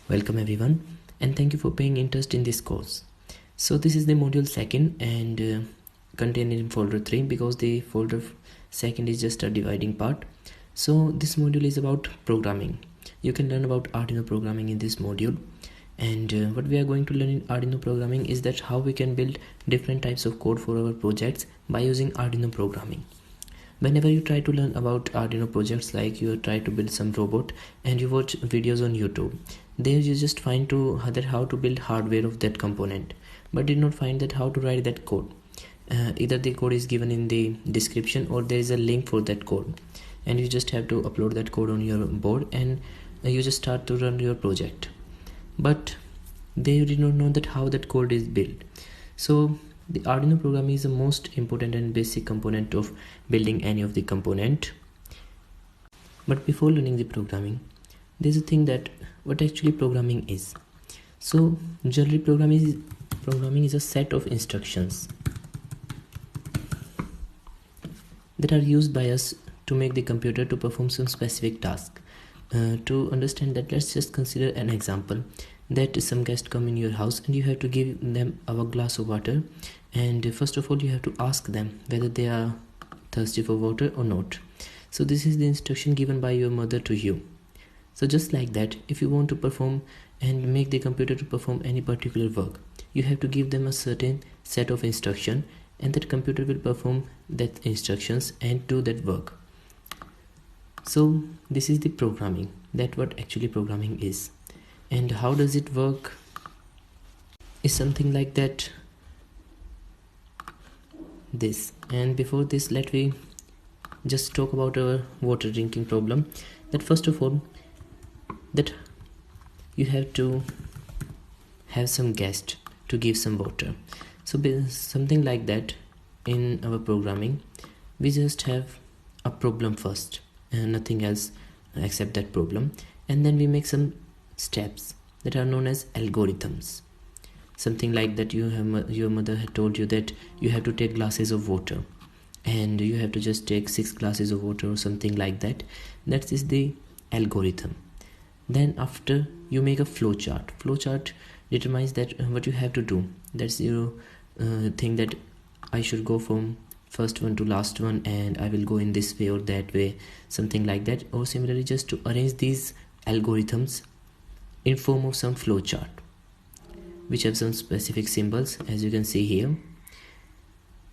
Welcome everyone, and thank you for paying interest in this course. So this is the module 2nd and contained in folder 3 because the folder 2nd is just a dividing part. So this module is about programming. You can learn about Arduino programming in this module, and what we are going to learn in Arduino programming is that how we can build different types of code for our projects by using Arduino programming. Whenever you try to learn about Arduino projects, like you try to build some robot and you watch videos on YouTube, there you just find that how to build hardware of that component, but did not find that how to write that code. Either the code is given in the description or there is a link for that code, and you just have to upload that code on your board and you just start to run your project. But they did not know that how that code is built. So the Arduino programming is the most important and basic component of building any of the component. But before learning the programming, there's a thing that what actually programming is. So generally programming is a set of instructions that are used by us to make the computer to perform some specific task. To understand that, let's just consider an example that some guests come in your house and you have to give them a glass of water, and first of all you have to ask them whether they are thirsty for water or not. So this is the instruction given by your mother to you. So just like that, if you want to perform and make the computer to perform any particular work, you have to give them a certain set of instruction, and that computer will perform that instructions and do that work. So this is the programming, that what actually programming is. And how does it work is something like that, this. And before this, let me just talk about our water drinking problem. That first of all, that you have to have some guest to give some water. So something like that, in our programming we just have a problem first and nothing else except that problem, and then we make some steps that are known as algorithms. Something like that, your mother had told you that you have to take glasses of water and you have to just take 6 glasses of water or something like that. That is the algorithm. Then after, you make a flowchart determines that what you have to do. That's your thing that I should go from first one to last one and I will go in this way or that way, something like that. Or similarly, just to arrange these algorithms in form of some flowchart which have some specific symbols, as you can see here.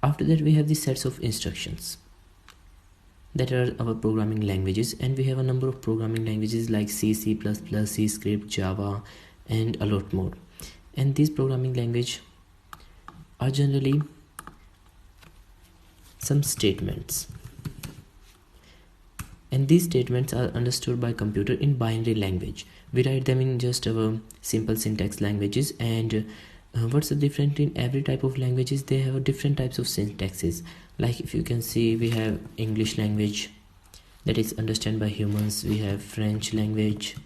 After that, we have the sets of instructions that are our programming languages, and we have a number of programming languages like C, C++, C script, Java, and a lot more. And these programming language are generally some statements, and these statements are understood by computer in binary language. We write them in just our simple syntax languages, and what's the difference in every type of languages? They have different types of syntaxes. Like if you can see, we have English language that is understood by humans, we have French language,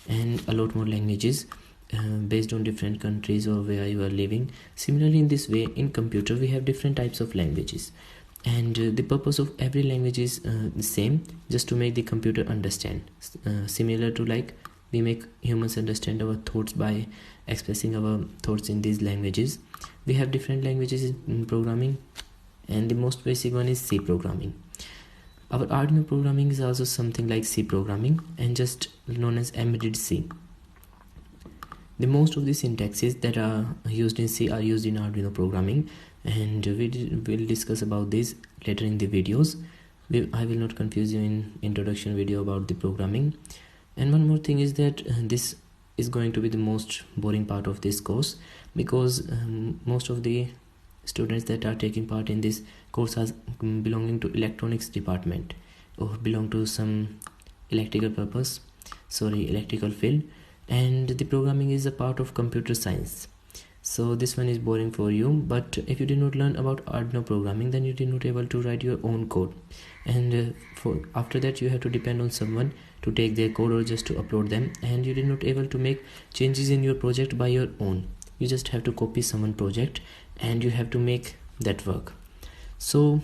and a lot more languages based on different countries or where you are living. Similarly, in this way, in computer we have different types of languages, and the purpose of every language is the same, just to make the computer understand. Similar to like we make humans understand our thoughts by expressing our thoughts in these languages. We have different languages in programming, and the most basic one is C programming. Our Arduino programming is also something like C programming and just known as embedded C. The most of the syntaxes that are used in C are used in Arduino programming, and we'll discuss about this later in the videos. I will not confuse you in introduction video about the programming. And one more thing is that this is going to be the most boring part of this course, because most of the students that are taking part in this course are belonging to electronics department or belong to some electrical field, and the programming is a part of computer science. So this one is boring for you, but if you did not learn about Arduino programming, then you did not able to write your own code, and after that you have to depend on someone to take their code or just to upload them, and you did not able to make changes in your project by your own. You just have to copy someone project and you have to make that work. So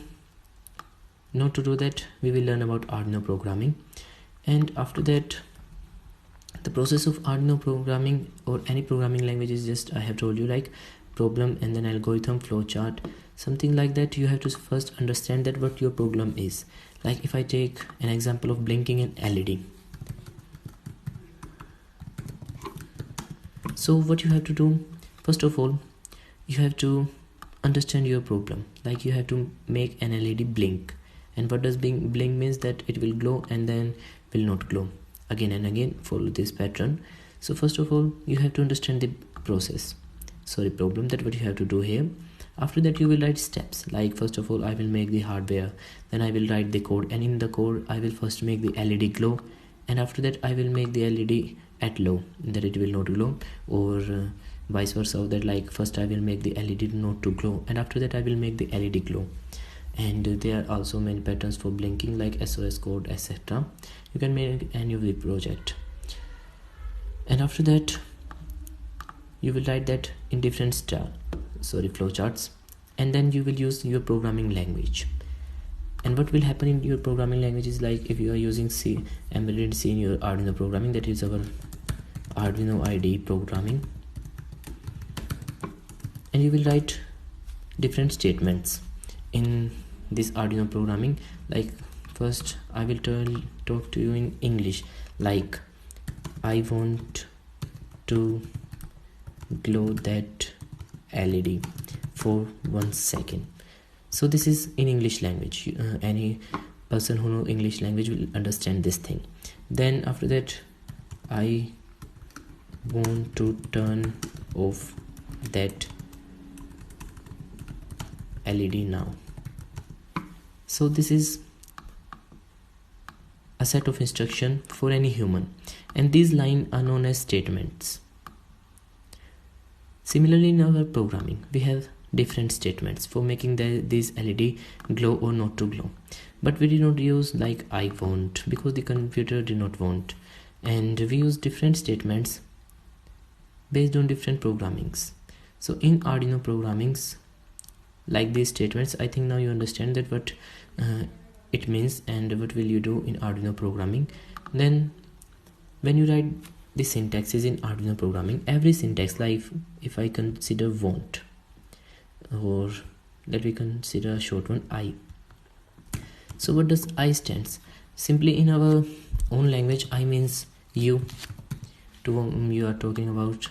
now to do that, we will learn about Arduino programming, and after that The process of Arduino programming or any programming language is just, I have told you, like problem and then algorithm, flowchart, something like that. You have to first understand that what your program is. Like if I take an example of blinking an LED. So what you have to do, first of all, you have to understand your problem. Like you have to make an LED blink. And what does blink means? That it will glow and then will not glow. Again and again, follow this pattern. So first of all, you have to understand the problem, that what you have to do here. After that, you will write steps. Like first of all, I will make the hardware, then I will write the code, and in the code I will first make the LED glow, and after that I will make the LED at low, that it will not glow, or vice versa. That like first I will make the LED not to glow, and after that I will make the LED glow. And there are also many patterns for blinking, like SOS code, etc. You can make any of the project, and after that you will write that in different flowcharts, and then you will use your programming language. And what will happen in your programming language is, like if you are using C, embedded C in your Arduino programming, that is our Arduino IDE programming, and you will write different statements in this Arduino programming. Like first I will talk to you in English, like I want to glow that LED for 1 second. So this is in English language. Any person who know English language will understand this thing. Then after that, I want to turn off that LED now. So this is a set of instruction for any human, and these lines are known as statements. Similarly, in our programming, we have different statements for making these LED glow or not to glow. But we did not use like I want, because the computer did not want. And we use different statements based on different programmings. So in Arduino programmings, like these statements, I think now you understand that what it means and what will you do in Arduino programming. Then when you write the syntaxes in Arduino programming, every syntax, like if I consider want, or let me consider a short one, I. So what does I stands? Simply in our own language, I means you, to whom you are talking about.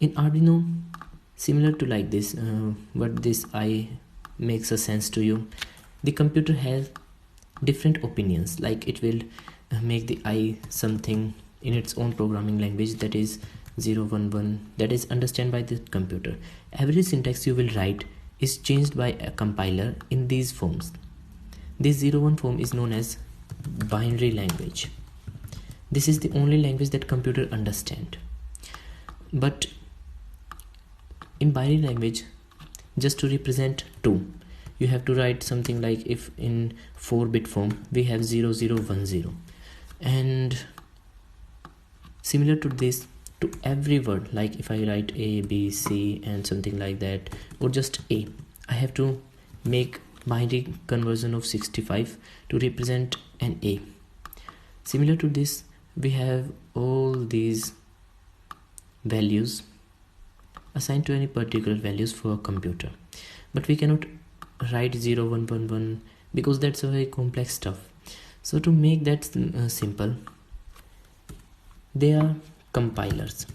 In Arduino, similar to like this, what this I makes a sense to you. The computer has different opinions, like it will make the I something in its own programming language, that is 011, that is understand by the computer. Every syntax you will write is changed by a compiler in these forms. This 01 form is known as binary language. This is the only language that computer understand. But in binary language, just to represent 2, you have to write something like, if in 4-bit form we have 0010, and similar to this, to every word, like if I write A, B, C and something like that, or just A, I have to make binary conversion of 65 to represent an A. Similar to this, we have all these values assigned to any particular values for a computer, but we cannot write 0111 because that's a very complex stuff. So to make that simple, there are compilers.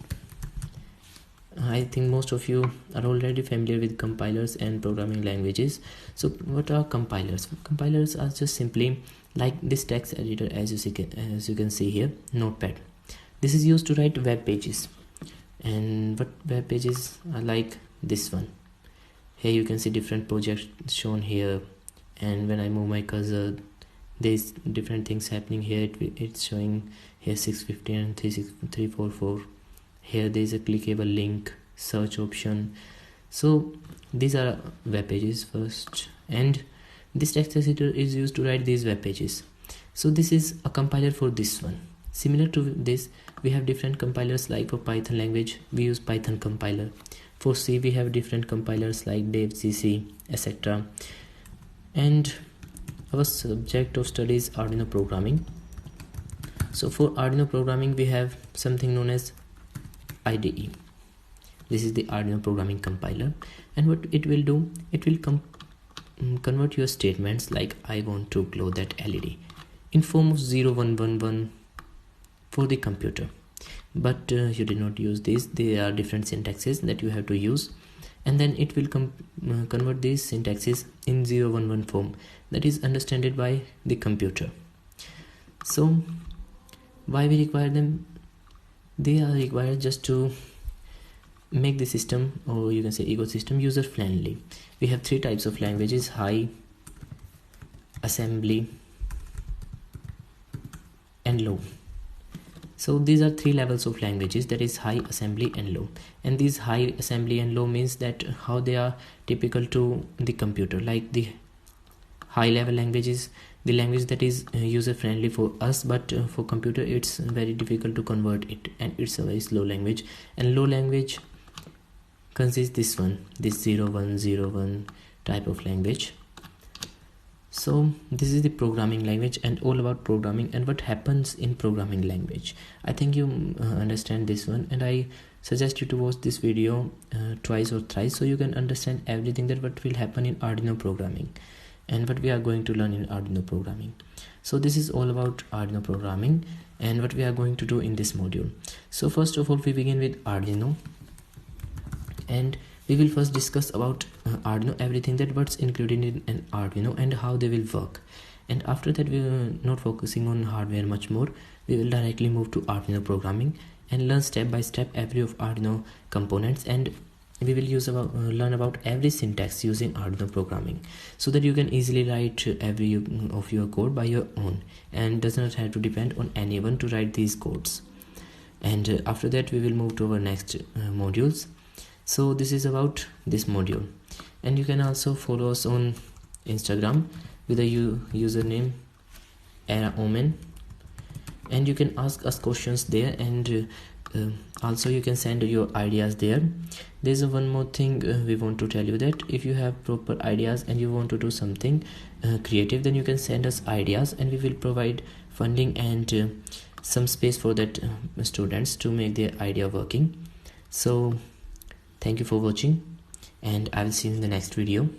I think most of you are already familiar with compilers and programming languages. So what are compilers? Compilers are just simply like this text editor, as you can see here, Notepad. This is used to write web pages, and what web pages are like this one. Here you can see different projects shown here, and when I move my cursor, there's different things happening here. It's showing here 650 and 344. Here there is a clickable link, search option. So these are web pages first, and this text editor is used to write these web pages. So this is a compiler for this one. Similar to this, we have different compilers, like for Python language we use Python compiler. For C we have different compilers like DevCC, etc. And our subject of study is Arduino programming. So for Arduino programming we have something known as IDE. This is the Arduino programming compiler, and what it will do, it will convert your statements like I want to glow that LED in form of 0111 for the computer. But you did not use this. There are different syntaxes that you have to use, and then it will convert these syntaxes in 011 form that is understood by the computer. So why we require them? They are required just to make the system, or you can say ecosystem, user friendly. We have three types of languages: high, assembly, and low. So these are three levels of languages, that is high, assembly, and low. And these high, assembly, and low means that how they are typical to the computer. Like the high level languages, the language that is user friendly for us, but for computer it's very difficult to convert it, and it's a very slow language. And low language consists this 0101 type of language. So this is the programming language, and all about programming and what happens in programming language. I think you understand this one, and I suggest you to watch this video twice or thrice so you can understand everything that what will happen in Arduino programming and what we are going to learn in Arduino programming. So this is all about Arduino programming and what we are going to do in this module. So first of all, we begin with Arduino, and we will first discuss about Arduino, everything that what's included in an Arduino and how they will work. And after that, we will not focusing on hardware much more. We will directly move to Arduino programming and learn step by step every of Arduino components, and we will learn about every syntax using Arduino programming, so that you can easily write every of your code by your own and does not have to depend on anyone to write these codes. And after that, we will move to our next modules. So this is about this module, and you can also follow us on Instagram with the username EraOmen, and you can ask us questions there, and also you can send your ideas there. There's one more thing we want to tell you, that if you have proper ideas and you want to do something creative, then you can send us ideas, and we will provide funding and some space for that students to make their idea working. So thank you for watching, and I will see you in the next video.